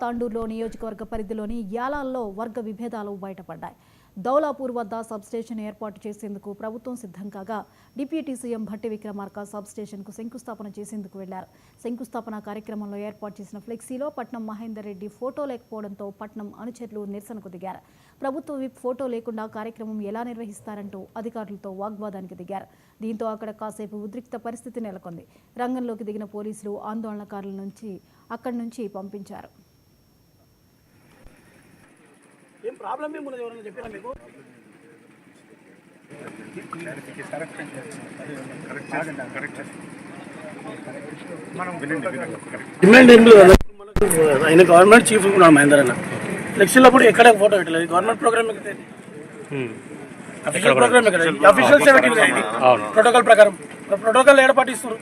తాండూరులో నియోజకవర్గ పరిధిలోని యాలాల్లో వర్గ విభేదాలు బయటపడ్డాయి. దౌలాపూర్ వద్ద సబ్స్టేషన్ ఏర్పాటు చేసేందుకు ప్రభుత్వం సిద్ధం కాగా డిప్యూటీ సీఎం భట్టి విక్రమార్క సబ్స్టేషన్కు శంకుస్థాపన చేసేందుకు వెళ్లారు. శంకుస్థాపన కార్యక్రమంలో ఏర్పాటు చేసిన ఫ్లెక్సీలో పట్నం మహేందర్ రెడ్డి ఫోటో లేకపోవడంతో పట్నం అనుచరులు నిరసనకు దిగారు. ప్రభుత్వ విప్ ఫోటో లేకుండా కార్యక్రమం ఎలా నిర్వహిస్తారంటూ అధికారులతో వాగ్వాదానికి దిగారు. దీంతో అక్కడ కాసేపు ఉద్రిక్త పరిస్థితి నెలకొంది. రంగంలోకి దిగిన పోలీసులు ఆందోళనకారుల నుంచి అక్కడి నుంచి పంపించారు. ఏం ప్రాబ్లం ఏమున్నది ఎవరైనా చెప్పినా మీకు డిమాండ్ ఏం లేదు. ఆయన గవర్నమెంట్ చీఫ్ ఉన్నాడు మహేందర్ అన్న. ఎలక్షన్లప్పుడు ఎక్కడ ఫోటో పెట్టలేదు. Government program official program official protocol ప్రకారం ప్రోటోకాల్ ఏడ పాటిస్తారు.